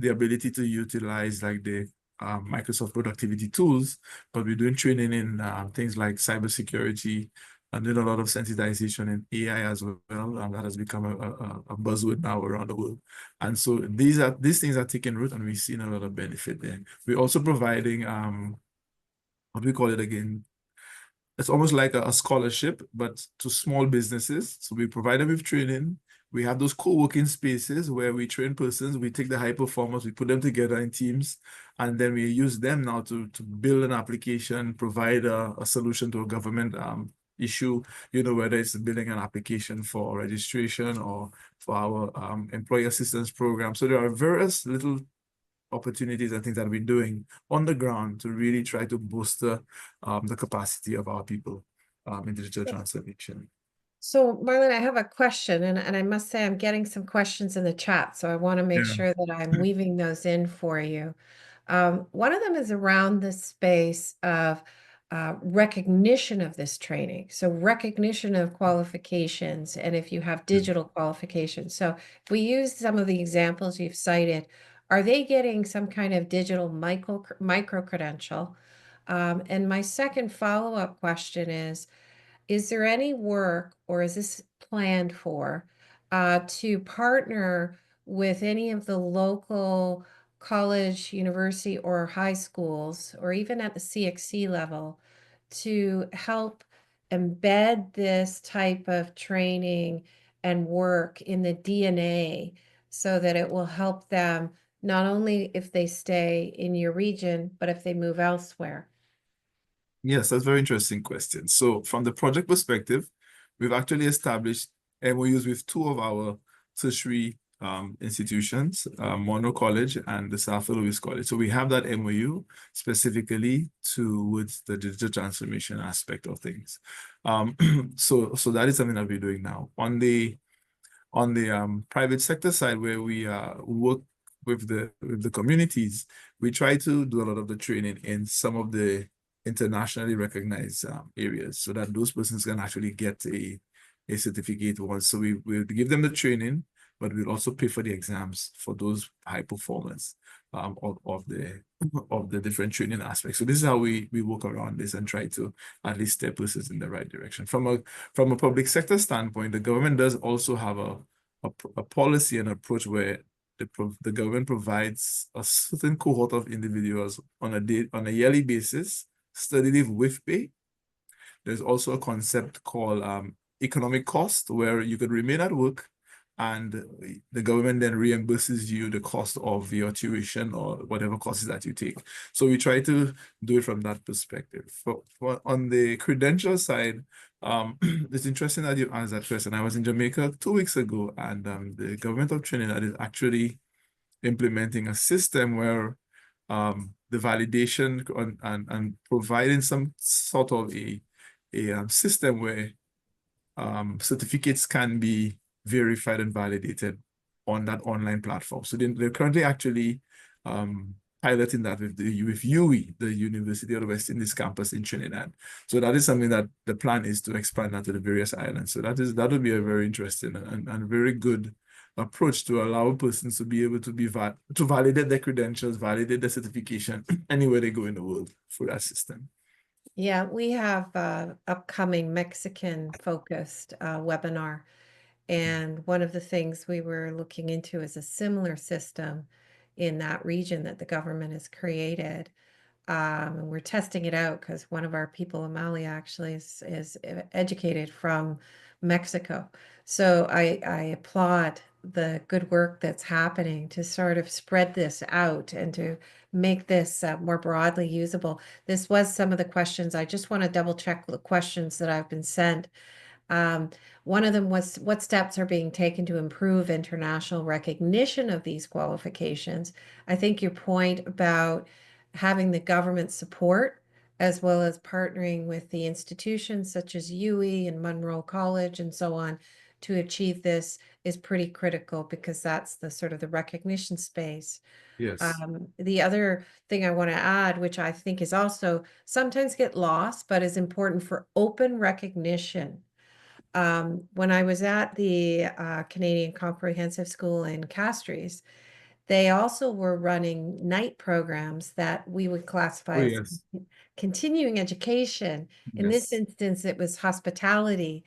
ability to utilize like the Microsoft productivity tools, but we're doing training in things like cybersecurity, and doing a lot of sensitization in AI as well. That has become a buzzword now around the world. And so these things are taking root, and we've seen a lot of benefit there. We're also providing what we call it again, it's almost like a scholarship, but to small businesses. So we provide them with training. We have those co-working spaces where we train persons, we take the high performers, we put them together in teams, and then we use them now to build an application, provide a solution to a government issue, whether it's building an application for registration or for our employee assistance program. So there are various little opportunities and things that we're doing on the ground to really try to boost the capacity of our people in digital transformation. So Marlon, I have a question, and I must say I'm getting some questions in the chat, so I want to make sure that I'm weaving those in for you. One of them is around the space of recognition of this training. So recognition of qualifications, and if you have digital qualifications. So if we use some of the examples you've cited, are they getting some kind of digital micro credential? And my second follow-up question is there any work, or is this planned for, to partner with any of the local college, university, or high schools, or even at the CXC level, to help embed this type of training and work in the DNA so that it will help them not only if they stay in your region, but if they move elsewhere? Yes, that's a very interesting question. So from the project perspective, we've actually established MOUs with two of our tertiary institutions, Monroe College and the South Louis College. So we have that MOU specifically towards the digital transformation aspect of things. So that is something that we're doing now. On the private sector side, where we work with the communities, we try to do a lot of the training in some of the internationally recognized areas so that those persons can actually get a certificate once. So we'll give them the training, but we'll also pay for the exams for those high performers of the different training aspects. So this is how we work around this and try to at least step persons in the right direction. From a public sector standpoint, the government does also have a policy and approach where the government provides a certain cohort of individuals on a yearly basis study leave with pay. There's also a concept called economic cost, where you could remain at work and the government then reimburses you the cost of your tuition or whatever courses that you take. So we try to do it from that perspective. On the credential side, it's interesting that you asked that question. I was in Jamaica 2 weeks ago, and the government of Trinidad is actually implementing a system where the validation and providing some sort of a system where certificates can be verified and validated on that online platform. So they're currently actually piloting that with UWI, the University of the West Indies campus in Trinidad. So that is something that the plan is to expand that to the various islands. So that would be a very interesting and very good approach to allow persons to be able to to validate their credentials, validate their certification anywhere they go in the world for that system. Yeah, we have upcoming Mexican focused webinar. And one of the things we were looking into is a similar system in that region that the government has created. And we're testing it out because one of our people, Amalia, actually is educated from Mexico. So I applaud the good work that's happening to sort of spread this out and to make this more broadly usable. This was some of the questions. I just want to double check the questions that I've been sent. One of them was, what steps are being taken to improve international recognition of these qualifications? I think your point about having the government support as well as partnering with the institutions such as UWI and Monroe College and so on to achieve this is pretty critical, because that's the sort of the recognition space. Yes. The other thing I want to add, which I think is also sometimes get lost, but is important for open recognition. When I was at the Canadian Comprehensive School in Castries, they also were running night programs that we would classify Oh, as yes. continuing education. In this Yes. instance, it was hospitality.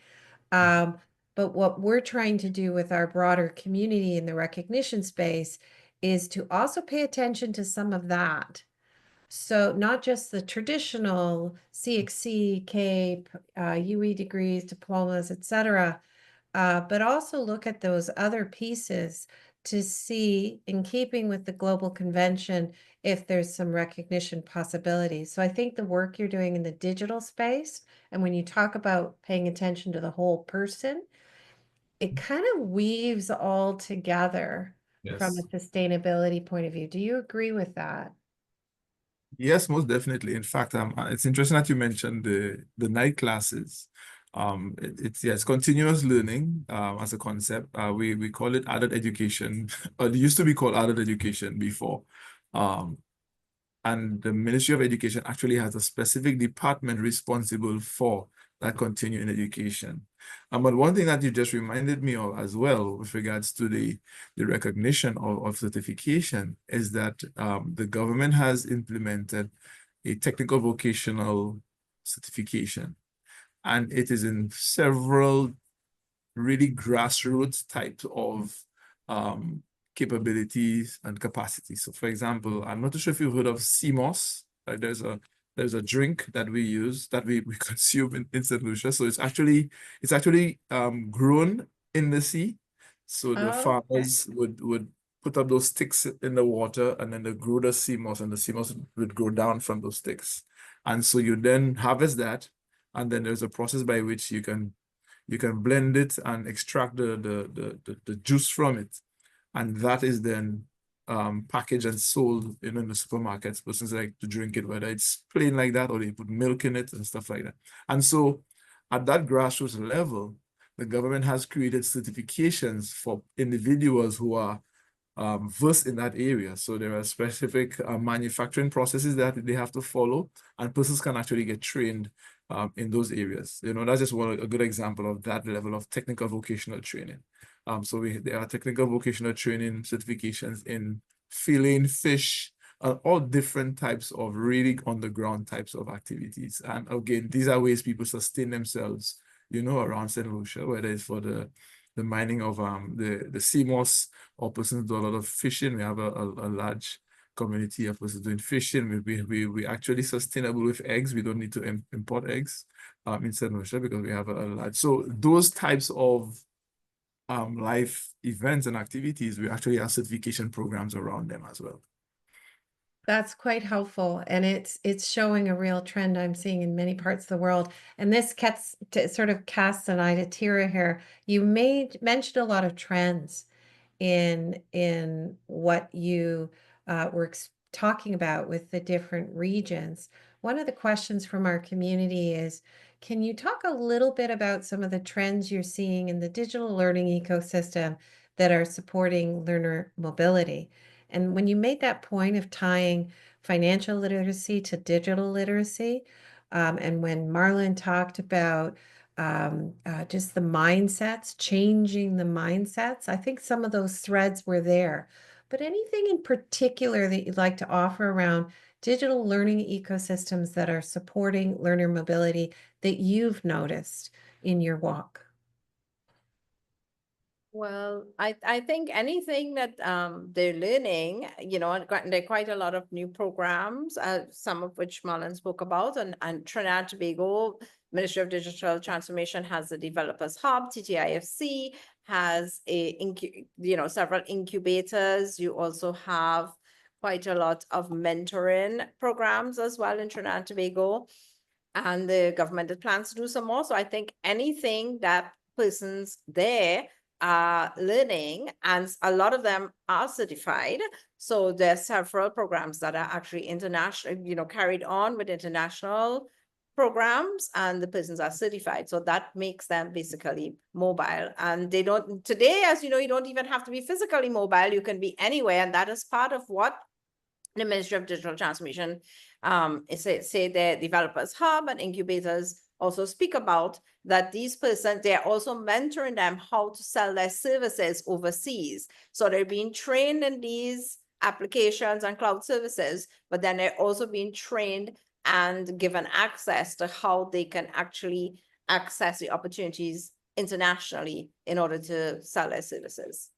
But what we're trying to do with our broader community in the recognition space is to also pay attention to some of that. So not just the traditional CXC, CAPE, UE degrees, diplomas, etc., but also look at those other pieces to see, in keeping with the global convention, if there's some recognition possibilities. So I think the work you're doing in the digital space, and when you talk about paying attention to the whole person, it kind of weaves all together from a Yes. sustainability point of view. Do you agree with that? Yes, most definitely. In fact, it's interesting that you mentioned the night classes. It's continuous learning as a concept. We call it adult education, or it used to be called adult education before. Um, and the Ministry of Education actually has a specific department responsible for that continuing education. But one thing that you just reminded me of as well with regards to the recognition of certification is that the government has implemented a technical vocational certification, and it is in several really grassroots types of capabilities and capacities. So for example, I'm not too sure if you've heard of CMOS. Like there's a drink that we use, that we consume in St. Lucia. So it's actually grown in the sea. So the Okay. farmers would put up those sticks in the water, and then they grow the CMOS, and the CMOS would grow down from those sticks. And so you then harvest that, and then there's a process by which you can blend it and extract the juice from it. And that is then packaged and sold in the supermarkets. Persons like to drink it, whether it's plain like that or they put milk in it and stuff like that. And so at that grassroots level, the government has created certifications for individuals who are versed in that area. So there are specific manufacturing processes that they have to follow, and persons can actually get trained in those areas. That's just a good example of that level of technical vocational training. So there are technical vocational training certifications in filling fish, all different types of really on-the-ground types of activities. And again, these are ways people sustain themselves, around St. Lucia, whether it's for the mining of the CMOS, or persons do a lot of fishing. We have a large community of persons doing fishing. We actually sustainable with eggs. We don't need to import eggs in St. Lucia because we have a large. So those types of life events and activities, we actually have certification programs around them as well. That's quite helpful, and it's showing a real trend I'm seeing in many parts of the world. And this sort of casts an eye to Tira here. You mentioned a lot of trends in what you were talking about with the different regions. One of the questions from our community is, can you talk a little bit about some of the trends you're seeing in the digital learning ecosystem that are supporting learner mobility? And when you made that point of tying financial literacy to digital literacy, and when Marlon talked about just the mindsets, changing the mindsets, I think some of those threads were there. But anything in particular that you'd like to offer around digital learning ecosystems that are supporting learner mobility that you've noticed in your walk? Well, I think anything that they're learning, there are quite a lot of new programs, some of which Marlon spoke about, and Trinidad and Tobago Ministry of Digital Transformation has the Developers Hub. TTIFC has several incubators. You also have quite a lot of mentoring programs as well in Trinidad and Tobago, and the government plans to do some more. So I think anything that persons there are learning, and a lot of them are certified. So there are several programs that are actually international, carried on with international programs, and the persons are certified. So that makes them basically mobile. And they don't, today, as you know, you don't even have to be physically mobile. You can be anywhere. And that is part of what the Ministry of Digital Transformation say the Developers Hub and incubators also speak about, that these persons, they're also mentoring them how to sell their services overseas. So they're being trained in these applications and cloud services, but then they're also being trained and given access to how they can actually access the opportunities internationally in order to sell their services.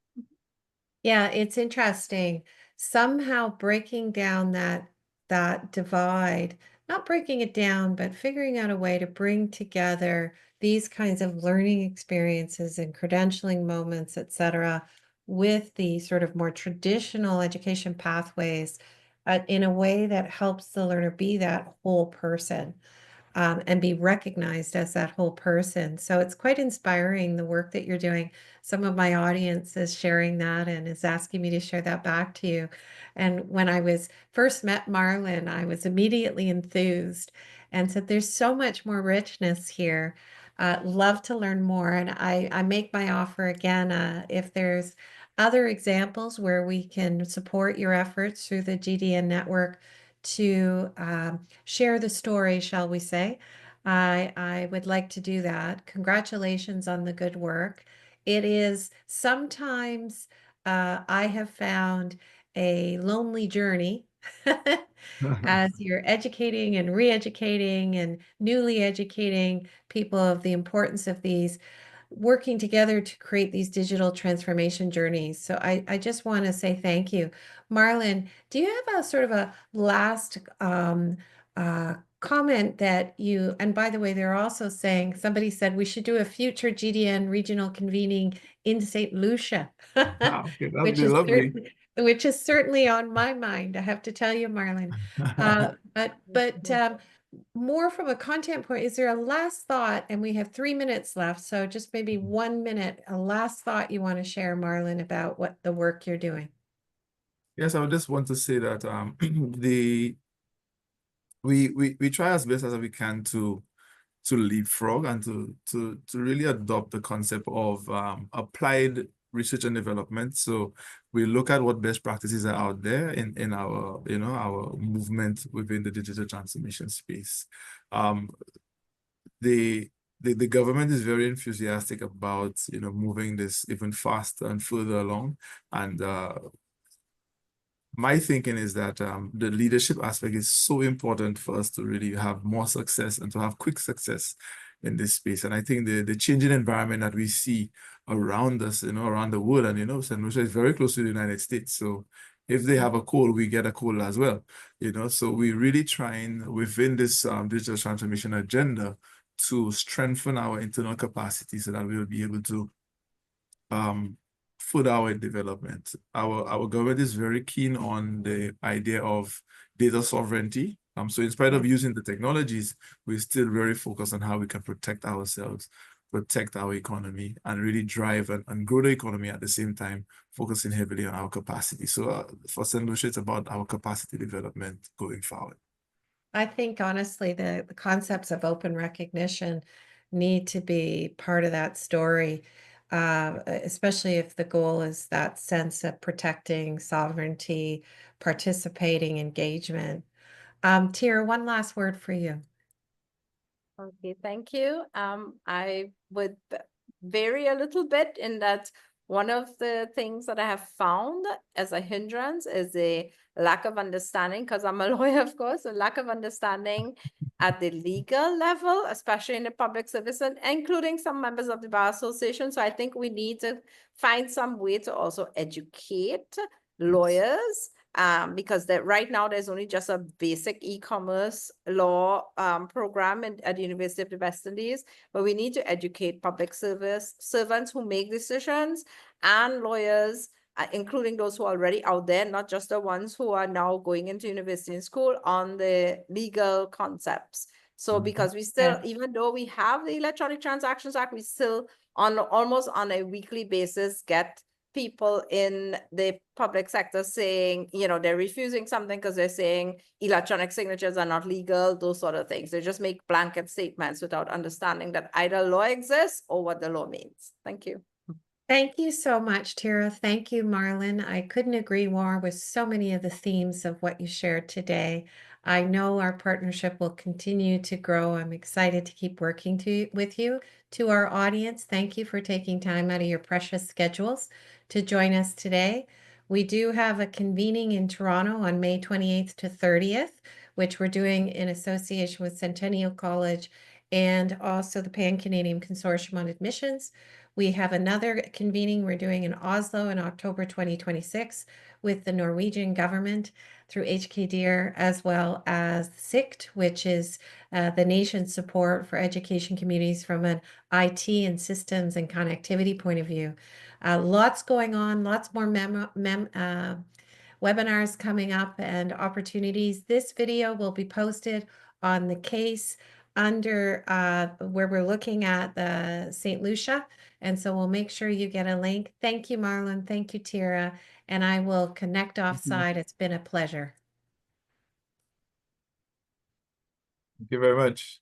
Yeah, it's interesting. Somehow breaking down that divide, not breaking it down, but figuring out a way to bring together these kinds of learning experiences and credentialing moments, et cetera, with the sort of more traditional education pathways in a way that helps the learner be that whole person and be recognized as that whole person. So it's quite inspiring, the work that you're doing. Some of my audience is sharing that and is asking me to share that back to you. And when I was first met Marlon, I was immediately enthused and said, there's so much more richness here. Love to learn more. And I make my offer again, if there's other examples where we can support your efforts through the GDN network to share the story, shall we say. I would like to do that. Congratulations on the good work. It is sometimes I have found a lonely journey as you're educating and re-educating and newly educating people of the importance of these working together to create these digital transformation journeys. So I just want to say thank you. Marlon, do you have a sort of a last comment that you, and by the way, they're also saying, somebody said we should do a future GDN regional convening in St. Lucia, Okay, that'd be lovely. which is certainly on my mind, I have to tell you, Marlon. But more from a content point, is there a last thought? And we have 3 minutes left, so just maybe 1 minute, a last thought you want to share, Marlon, about what the work you're doing. Yes, I would just want to say that we try as best as we can to leapfrog and to really adopt the concept of applied research and development. So we look at what best practices are out there in our our movement within the digital transformation space. The government is very enthusiastic about moving this even faster and further along, and my thinking is that the leadership aspect is so important for us to really have more success and to have quick success in this space. And I think the changing environment that we see around us, around the world, and St. Lucia is very close to the United States. So if they have a cold, we get a cold as well. So we're really trying within this digital transformation agenda to strengthen our internal capacity so that we will be able to further our development. Our government is very keen on the idea of data sovereignty. So in spite of using the technologies, we're still very focused on how we can protect ourselves, protect our economy, and really drive and grow the economy at the same time, focusing heavily on our capacity. So for St. Lucia, it's about our capacity development going forward. I think honestly, the concepts of open recognition need to be part of that story, especially if the goal is that sense of protecting sovereignty, participating, engagement. Tira, one last word for you. Okay, thank you. I would vary a little bit in that one of the things that I have found as a hindrance is a lack of understanding, because I'm a lawyer, of course, a lack of understanding at the legal level, especially in the public service, and including some members of the Bar Association. So I think we need to find some way to also educate lawyers, because right now there's only just a basic e-commerce law program at the University of the West Indies, but we need to educate public service servants who make decisions and lawyers, including those who are already out there, not just the ones who are now going into university and school, on the legal concepts. So because we still, even though we have the Electronic Transactions Act, we still almost on a weekly basis get people in the public sector saying, they're refusing something because they're saying electronic signatures are not legal, those sort of things. They just make blanket statements without understanding that either law exists or what the law means. Thank you. Thank you so much, Tira. Thank you, Marlon. I couldn't agree more with so many of the themes of what you shared today. I know our partnership will continue to grow. I'm excited to keep working with you. To our audience, thank you for taking time out of your precious schedules to join us today. We do have a convening in Toronto on May 28th to 30th, which we're doing in association with Centennial College and also the Pan-Canadian Consortium on Admissions. We have another convening we're doing in Oslo in October 2026 with the Norwegian government through HKDIR, as well as SICT, which is the nation's support for education communities from an IT and systems and connectivity point of view. Lots going on, lots more webinars coming up and opportunities. This video will be posted on the case under where we're looking at the St. Lucia. And so we'll make sure you get a link. Thank you, Marlon. Thank you, Tira. And I will connect offside. It's been a pleasure. Thank you very much.